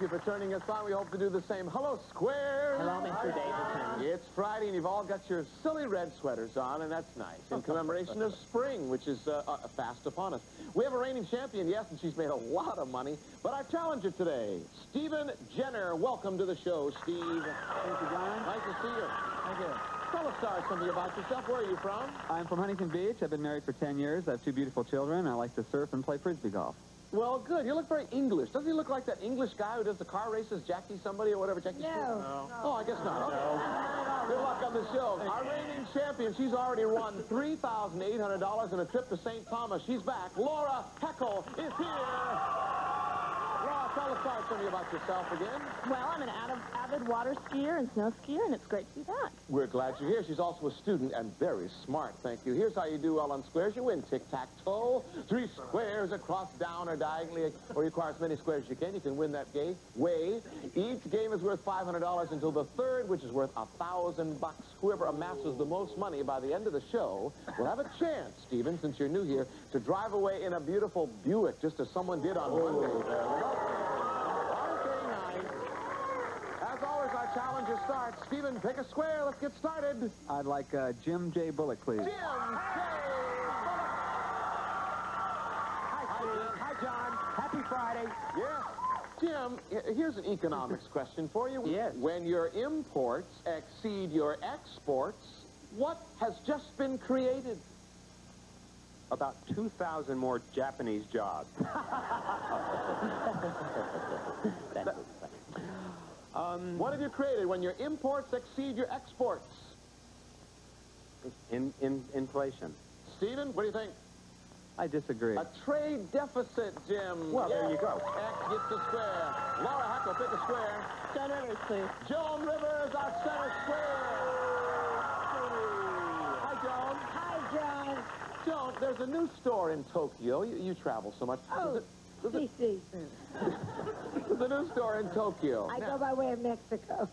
you for turning us on. We hope to do the same. Hello, Square. Hello, Mr. Davidson. It's Friday, and you've all got your silly red sweaters on, and that's nice, in commemoration of spring, which is fast upon us. We have a reigning champion, yes, and she's made a lot of money. But our challenger today, Stephen Jenner. Welcome to the show, Steve. Thank you, John. Nice to see you. Thank you. Tell us something about yourself. Where are you from? I'm from Huntington Beach. I've been married for 10 years. I have 2 beautiful children. I like to surf and play Frisbee golf. Well, good. You look very English. Doesn't he look like that English guy who does the car races, Jackie somebody or whatever? Jackie No. Oh, I guess not. Okay. Good luck on the show. Our reigning champion, she's already won $3,800 and a trip to St. Thomas. She's back. Laura Heckel is here. Laura, tell us something about yourself again. Well, I'm an avid water skier and snow skier, and it's great to be back. We're glad you're here. She's also a student and very smart, thank you. Here's how you do well on squares. You win tic-tac-toe. 3 squares across, down, or diagonally, or you acquire as many squares as you can. You can win that way. Each game is worth $500 until the third, which is worth $1,000. Whoever amasses the most money by the end of the show will have a chance, Stephen, since you're new here, to drive away in a beautiful Buick, just as someone did on Monday. As always, our challenger starts. Stephen, pick a square. Let's get started. I'd like Jim J. Bullock, please. Jim J. Hi, Steve. Hi, John. Happy Friday. Yes. Jim, here's an economics question for you. Yes. When your imports exceed your exports, what has just been created? About 2,000 more Japanese jobs. What have you created when your imports exceed your exports? Inflation. Stephen, what do you think? I disagree. A trade deficit, Jim. Well, there you go. X gets the square. Laura Heckel, pick a square. Joan Rivers, please. Joan Rivers, our center square. Hi, Joan. Hi, John. Joan, there's a new store in Tokyo. You travel so much. Oh, DC. There's a new store in Tokyo. I go by way of Mexico.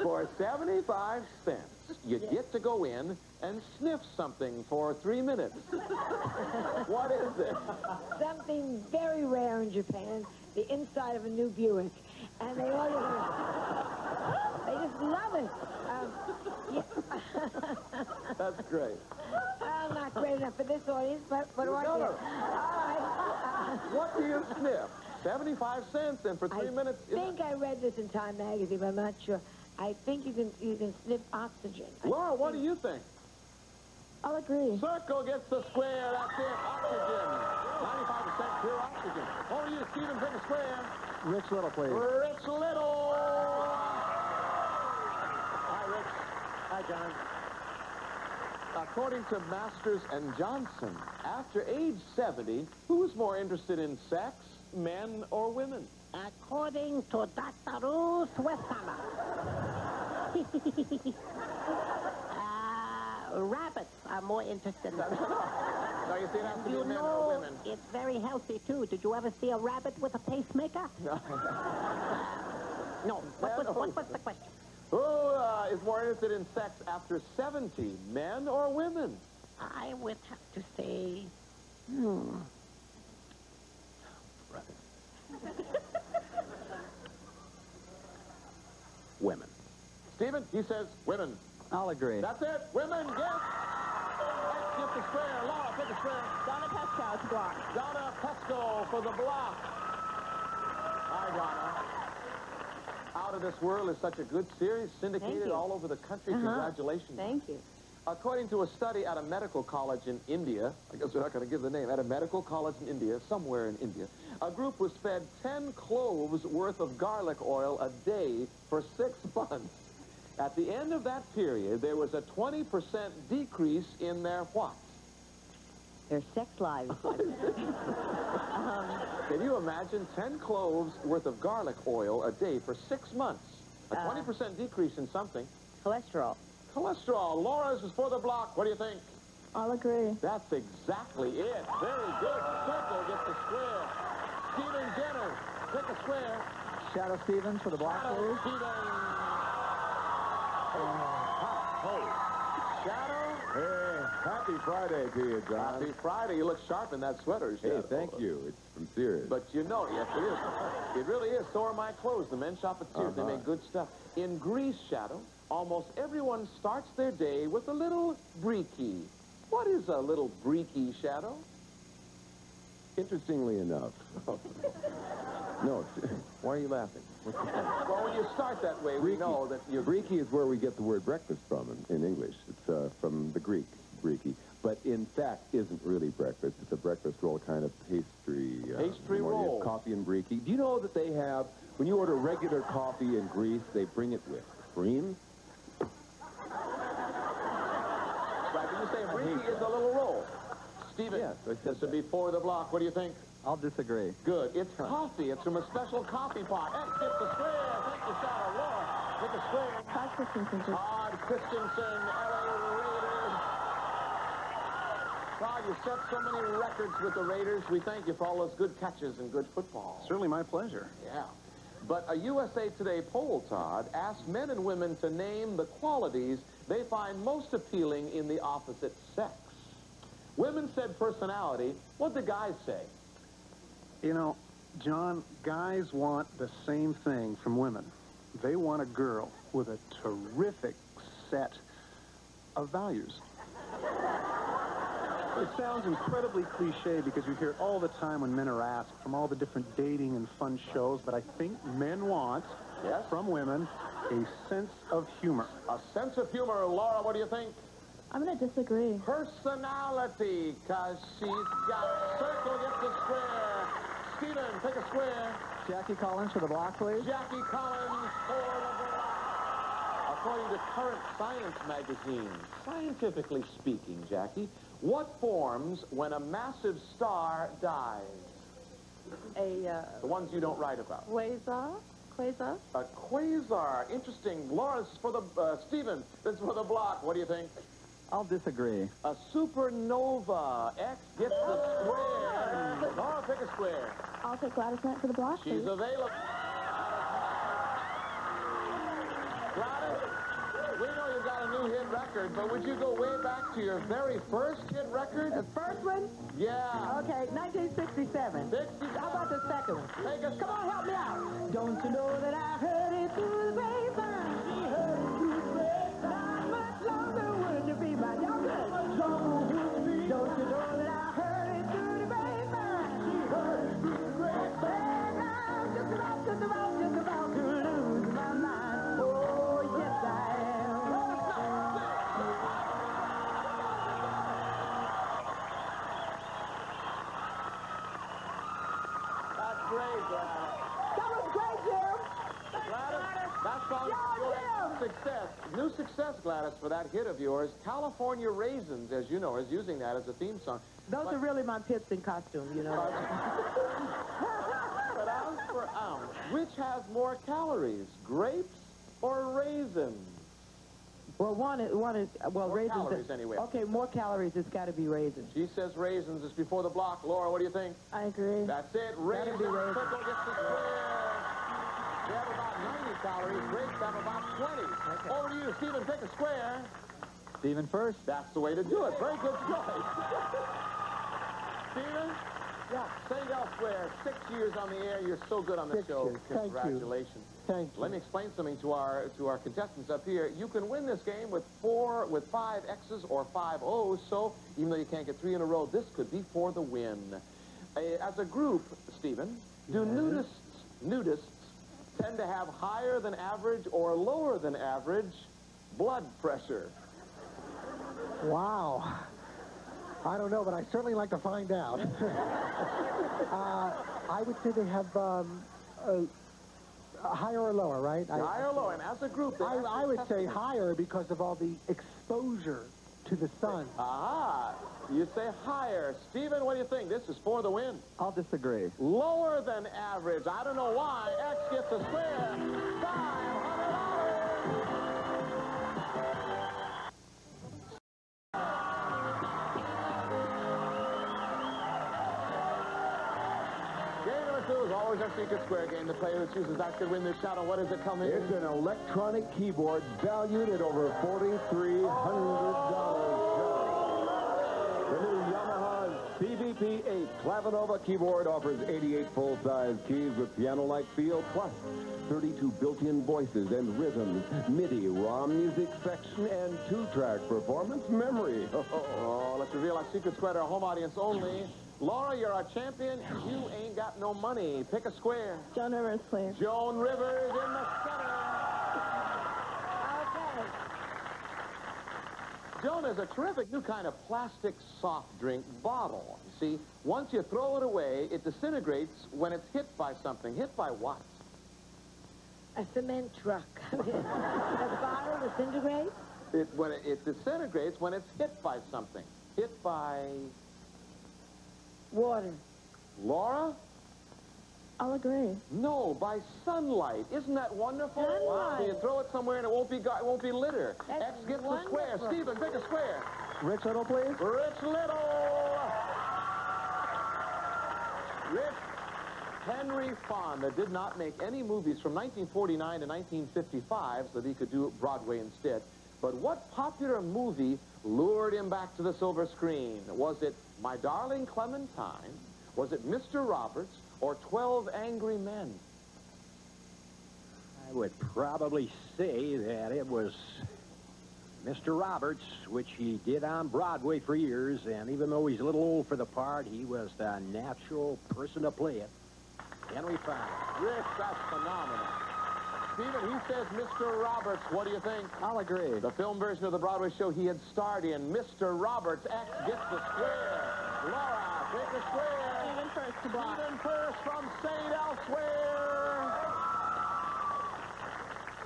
For 75 cents, you get to go in and sniff something for 3 minutes. What is it? Something very rare in Japan, the inside of a new Buick. And they all they just love it. That's great. I'm not great enough for this audience, but what do I do? No. All right. What do you sniff? 75 cents, and for 3 minutes... I think I read this in Time magazine, but I'm not sure. I think you can sniff oxygen. Laura, what do you think? I'll agree. Circle gets the square. That's it. Oxygen. 95% pure oxygen. Over to you, Stephen. Pick a square. Rich Little, please. Rich Little. Hi, Rich. Hi, John. According to Masters and Johnson, after age 70, who's more interested in sex, men or women? According to Dr. Ruth Westhammer. Rabbits are more interested in No, you see, it has to be You men or know, women. it's very healthy, too. Did you ever see a rabbit with a pacemaker? No. No. What was the question? Who is more interested in sex after 70, men or women? I would have to say... Women. Stephen, he says women. I'll agree. That's it. Women get the square. Laura, pick a square. Donna Pesco's block. Donna Pesco for the block. Hi, Donna. Out of This World is such a good series, syndicated all over the country. Congratulations. Thank you. According to a study at a medical college in India, I guess we're not going to give the name, at a medical college in India, somewhere in India, a group was fed 10 cloves worth of garlic oil a day for 6 months. At the end of that period, there was a 20% decrease in their what? Their sex lives. Can you imagine 10 cloves worth of garlic oil a day for 6 months? A 20% decrease in something. Cholesterol. Cholesterol. Laura's is for the block. What do you think? I'll agree. That's exactly it. Very good. Circle gets the square. Stephen Jenner, pick a square. Shadow Stevens for the block, Shadow please. Stevens. Shadow. Happy Friday to you, John. Happy Friday. You look sharp in that sweater. Hey, thank you. It's from Sears. But you know, yes, it is. It really is. So are my clothes. The men shop at Sears. They make good stuff. In Greece, Shadow, almost everyone starts their day with a little brekkie. What is a little brekkie, Shadow? Interestingly enough. No, why are you laughing? What's the point? Well, when you start that way, we know that you're... Brekkie is where we get the word breakfast from in English. It's from the Greek, brekkie. But in fact, isn't really breakfast. It's a breakfast roll kind of pastry. Pastry roll. roll. Coffee and brekkie. Do you know that they have, when you order regular coffee in Greece, they bring it with cream? Right, did you say brekkie is a little roll? Stephen, Yes, I said this would be for the block. What do you think? I'll disagree. Good. It's coffee. It's from a special coffee pot. X gets the square. Thank you, Shadow. Laura, get the square. Todd Christensen. Todd Christensen, LA Raiders. Todd, you set so many records with the Raiders. We thank you for all those good catches and good football. Certainly my pleasure. Yeah. But a USA Today poll, Todd, asked men and women to name the qualities they find most appealing in the opposite sex. Women said personality. What'd the guys say? You know, John, guys want the same thing from women. They want a girl with a terrific set of values. It sounds incredibly cliche because you hear it all the time when men are asked from all the different dating and fun shows, but I think men want, from women, a sense of humor. A sense of humor. Laura, what do you think? I'm going to disagree. Personality, because she's got circle, gets the square. Stephen, take a square. Jackie Collins for the block, please. Jackie Collins for the block. According to Current Science magazine, scientifically speaking, Jackie, what forms when a massive star dies? The ones you don't write about. Quasar? Quasar? A quasar. Interesting. Laura, this is for the... Stephen, this is for the block. What do you think? I'll disagree. A supernova. X gets the square. Laura, pick a square. I'll take Gladys Knight for the block, She's please. available. Gladys, we know you've got a new hit record, but would you go way back to your very first hit record? The first one? Yeah. Okay, 1967. 67. How about the second one? Take us. Come on, help me out. Don't you know that I heard it through the grapevine? She heard it through the grapevine. Not much longer would you be my young good? Don't you know that I heard it through the grapevine? She heard it through the grapevine. I'm just about to lose my mind. Oh, yes, I am. That's great, Gladys. That was great, Jim. Gladys, that song is your success. New success, Gladys, for that hit of yours. California Raisins, as you know, is using that as a theme song. Those are really my pits in costume, you know. But ounce for ounce, which has more calories, grapes or raisins? Well, one is More raisins. calories, anyway. Okay, more calories. It's got to be raisins. She says raisins is before the block. Laura, what do you think? I agree. That's it. Raisins. be raisins. Circle gets the square. They have about 90 calories. Grapes have about 20. Over to you, Stephen. Pick a square. Stephen first. That's the way to do it. Very good choice. Stephen? Yeah. St. Elsewhere, 6 years on the air. You're so good on the 6 show. years. Thank you. Congratulations. Thank you. Let me explain something to our contestants up here. You can win this game with 5 X's or 5 O's. So even though you can't get 3 in a row, this could be for the win. As a group, Stephen, do nudists tend to have higher than average or lower than average blood pressure? Wow. I don't know, but I certainly like to find out. I would say they have higher or lower, right? Higher or lower, and as a group, they I would say higher because of all the exposure to the sun. Aha! You say higher. Stephen, what do you think? This is for the win. I'll disagree. Lower than average. I don't know why. X gets a square. Game number 2 is always our secret square game. The player who chooses that could win this Shadow. What does it come in? It's an electronic keyboard valued at over $4,300. CP8 Clavinova keyboard offers 88 full-size keys with piano-like feel, plus 32 built-in voices and rhythms, MIDI, raw music section, and 2-track performance memory. Oh, let's reveal our secret square to our home audience only. Laura, you're our champion, and you ain't got no money. Pick a square. Joan Rivers, please. Joan Rivers in the center. Okay. Joan is a terrific new kind of plastic soft drink bottle. You see, once you throw it away, it disintegrates when it's hit by something. Hit by what? A cement truck. The bottle disintegrates? It disintegrates when it's hit by something. Hit by... Water. Laura? I'll agree. No, by sunlight. Isn't that wonderful? Sunlight. So you throw it somewhere and it won't be litter. That's X gets the square. wonderful. Stephen, pick a square. Rich Little, please. Rich Little. Rich Henry Fonda did not make any movies from 1949 to 1955 so that he could do Broadway instead. But what popular movie lured him back to the silver screen? Was it My Darling Clementine? Was it Mr. Roberts? Or 12 Angry Men? I would probably say that it was Mr. Roberts, which he did on Broadway for years, and even though he's a little old for the part, he was the natural person to play it. Henry Fonda. Rich, that's phenomenal. Stephen, he says Mr. Roberts. What do you think? I'll agree. The film version of the Broadway show he had starred in, Mr. Roberts. X gets the square. Laura, pick a square. Stephen first to block. Stephen First from St. Elsewhere.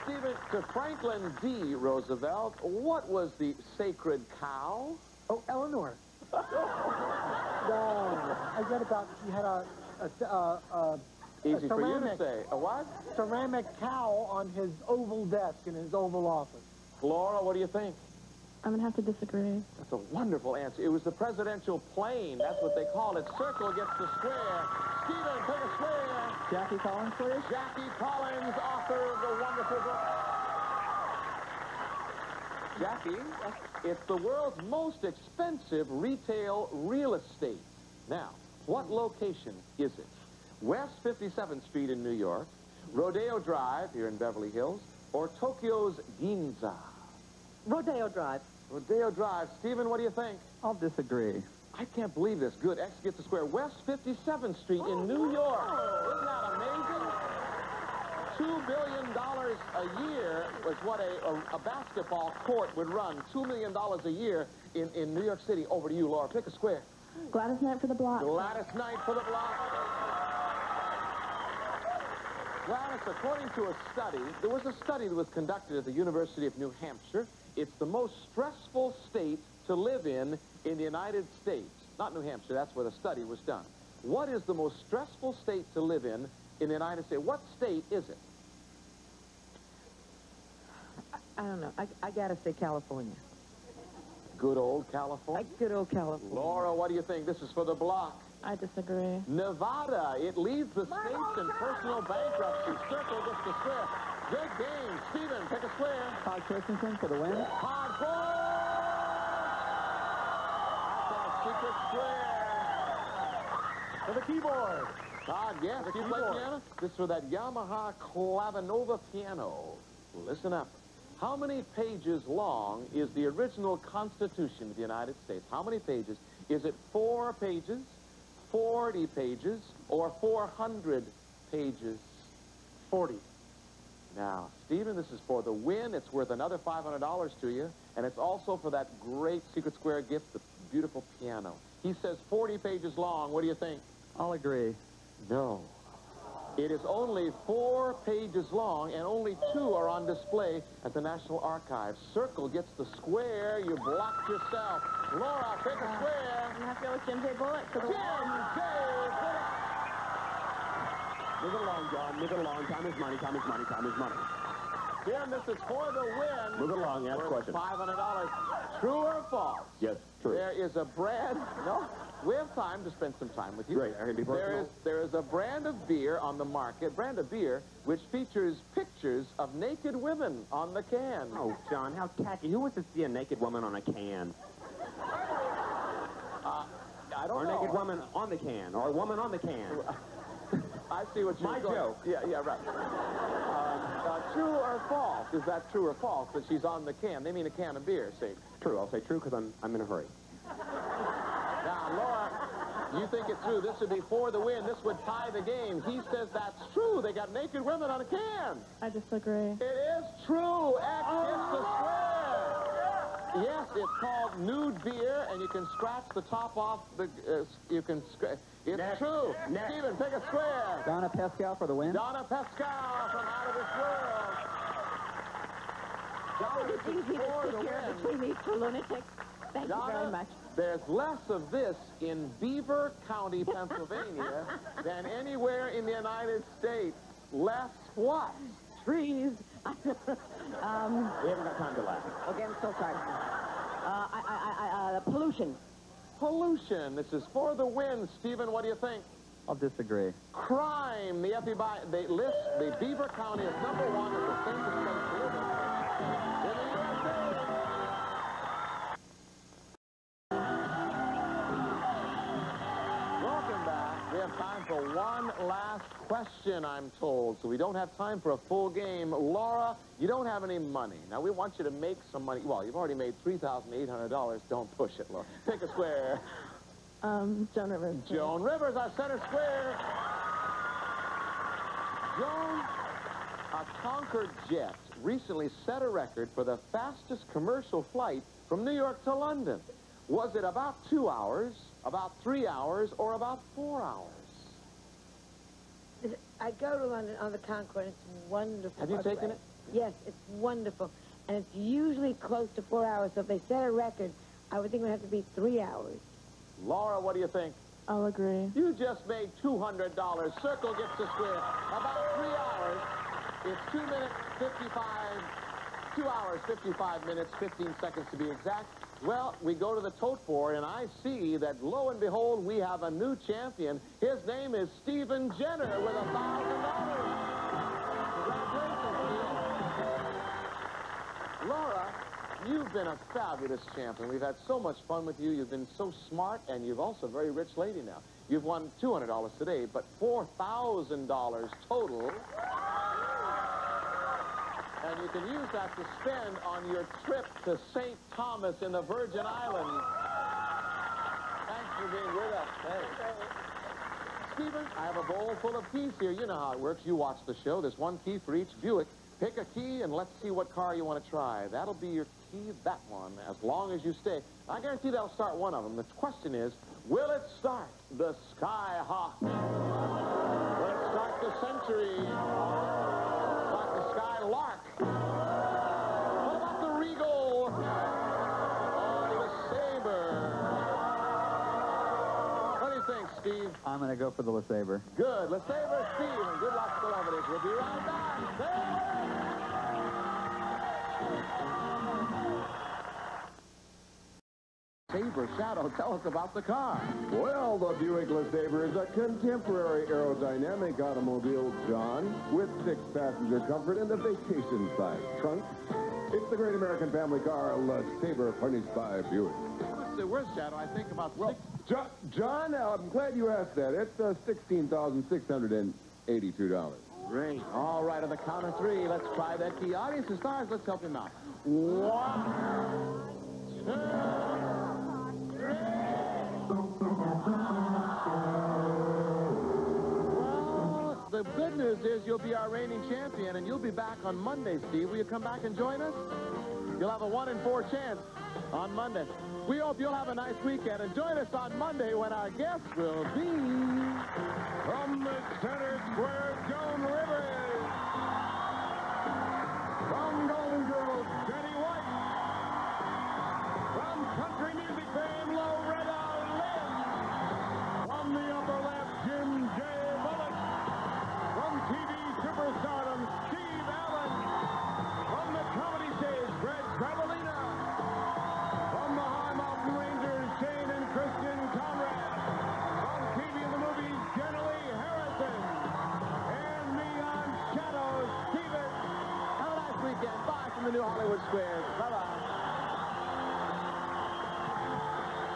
Stephen, to Franklin D. Roosevelt, what was the sacred cow? Oh, Eleanor. No. I read about, she had a Easy for you to ceramic. say. A what? ceramic cow on his oval desk in his oval office. Laura, what do you think? I'm going to have to disagree. That's a wonderful answer. It was the presidential plane. That's what they call it. Circle gets the square. Stephen, pick a square. Jackie Collins, please. Jackie Collins, author of the wonderful book. Jackie, it's the world's most expensive retail real estate. Now, what location is it? West 57th Street in New York, Rodeo Drive here in Beverly Hills, or Tokyo's Ginza? Rodeo Drive. Rodeo Drive. Stephen, what do you think? I'll disagree. I can't believe this. Good. X gets the square. West 57th Street in New York. Isn't that amazing? $2 billion a year was what a basketball court would run. $2 million a year in New York City. Over to you, Laura. Pick a square. Gladys Knight for the block. Gladys Knight for the block. Gladys, according to a study, there was a study that was conducted at the University of New Hampshire. It's the most stressful state to live in the United States. Not New Hampshire, that's where the study was done. What is the most stressful state to live in the United States? What state is it? I don't know. I gotta say California. Good old California. Good old California. Laura, what do you think? This is for the block. I disagree. Nevada, it leads the states in personal bankruptcy. Circle gets the square. Good game. Stephen, pick a square. Todd Christensen for the win. Hard ball! That's our secret square. For the keyboard. Todd, yes, do you play piano? This is for that Yamaha Clavinova piano. Listen up. How many pages long is the original Constitution of the United States? How many pages? Is it 4 pages, 40 pages, or 400 pages? 40. Now, Stephen, this is for the win. It's worth another $500 to you, and it's also for that great Secret Square gift, the beautiful piano. He says 40 pages long. What do you think? I'll agree. No. It is only 4 pages long, and only 2 are on display at the National Archives. Circle gets the square. You blocked yourself. Laura, pick a square. I'm going to have to go with Jim J. Bullock for the Jim win. J. Bullock. Move it along, John. Move it along. Time is money. Time is money. Time is money. Jim, this is for the win. Move it along. Ask a Worth question. $500. True or false? Yes, true. There is a brand. No, we have time to spend some time with you. Great. I can be personal. There is a brand of beer on the market, which features pictures of naked women on the can. Oh, John, how tacky. Who wants to see a naked woman on a can? I don't Are know. naked woman on the can, or a woman on the can. I see what you're My going. joke. Yeah, right. True or false? Is that true or false that she's on the can? They mean a can of beer, see? True. I'll say true because I'm in a hurry. Now, Laura, you think it's true. This would be for the win. This would tie the game. He says that's true. They got naked women on a can. I disagree. It is true. X gets the square. Yes, it's called nude beer, and you can scratch the top off the... It's Next. true. Next. Stephen, pick a square. Donna Pascal for the win. Donna Pascal from Out of This World. Donna, It's easy to for the take care win. of between these two lunatics. Thank you very much. There's less of this in Beaver County, Pennsylvania, than anywhere in the United States. Less what? Trees. We haven't got time to laugh. Okay, I'm so sorry. Pollution. Pollution. This is for the win. Stephen, what do you think? I'll disagree. Crime. The FBI, they list the Beaver County as #1 as the safest place to live in the USA. Welcome back. We have time for one last question, I'm told. So we don't have time for a full game. Laura, you don't have any money. Now, we want you to make some money. Well, you've already made $3,800. Don't push it, Laura. Pick a square. Joan Rivers. Joan Rivers, our center square. Joan, a Concorde jet recently set a record for the fastest commercial flight from New York to London. Was it about 2 hours, about 3 hours, or about 4 hours? I go to London on the Concorde. It's wonderful. Have you taken it? Yes, it's wonderful. And it's usually close to 4 hours. So if they set a record, I would think it would have to be 3 hours. Laura, what do you think? I'll agree. You just made $200. Circle gets the square. About 3 hours. It's 2 minutes, 55, 2 hours, 55 minutes, 15 seconds to be exact. Well, we go to the tote board, and I see that, lo and behold, we have a new champion. His name is Stephen Jenner with $1,000. Congratulations, Steve. Laura, you've been a fabulous champion. We've had so much fun with you. You've been so smart, and you've also a very rich lady now. You've won $200 today, but $4,000 total. And you can use that to spend on your trip to St. Thomas in the Virgin Islands. Thanks for being with us. Hey. Stephen, I have a bowl full of keys here. You know how it works. You watch the show. There's one key for each Buick. Pick a key, and let's see what car you want to try. That'll be your key, that one, as long as you stay. I guarantee that'll start one of them. The question is, will it start the Skyhawk? Will it start the Century? Start the Skylark? What about the Regal? Or the Sabre? What do you think, Steve? I'm going to go for the LeSabre. Good. LeSabre, Steve, and good luck, celebrities. We'll be right back. Stay away. Sabre Shadow, tell us about the car. Well, the Buick LeSabre is a contemporary aerodynamic automobile, John, with 6-passenger comfort and a vacation-size trunk. It's the great American family car, LeSabre, furnished by Buick. Where's Shadow? I think about Well, John, I'm glad you asked that. It's $16,682. Great. All right, on the count of three, let's try that key. Audience and stars, let's help him out. 1, 2, 3. Well, the good news is you'll be our reigning champion, and you'll be back on Monday, Steve. Will you come back and join us? You'll have a 1 in 4 chance on Monday. We hope you'll have a nice weekend, and join us on Monday when our guest will be... From the center square, Joan Rivers. From Golden Girls, Betty White. From country music fame, Loretta Lynn. From the upper left, Jim J. Bullock. From TV superstardom, Steve Allen. From the comedy stage, Greg Travelina. From the High Mountain Rangers, Shane and Christian Conrad. From TV and the movies, Jenny Harrison. And me on Shadow, Steven. Have a nice weekend. Bye from the new Hollywood Squares. Bye-bye.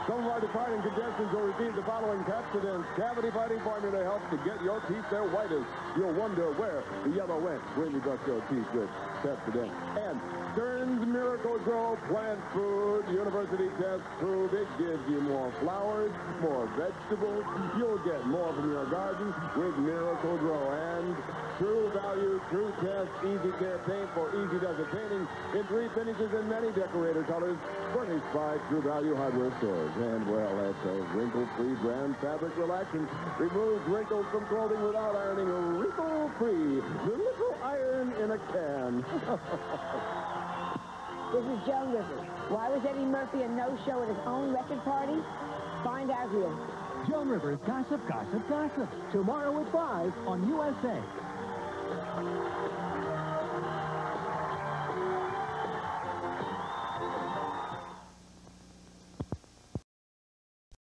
Some of our hard to fight in congestions will receive the following Pepsodent Cavity Fighting Formula helps to get your teeth their whitest. You'll wonder where the yellow went when you brush your teeth with Pepsodent. And Stern's Miracle Grow Plant Food University Test prove it gives you more flowers, more vegetables. You'll get more from your garden with Miracle Grow. And True Value, True Test, Easy Care Paint for easy desert painting in 3 finishes and many decorator colors, furnished by True Value Hardware Stores. And, well, that's a wrinkle-free brand fabric relaxant. Removes wrinkles from clothing without ironing. Wrinkle-free. The little iron in a can. This is Joan Rivers. Why was Eddie Murphy a no-show at his own record party? Find out here. Joan Rivers, Gossip, Gossip, Gossip. Tomorrow at 5 on USA.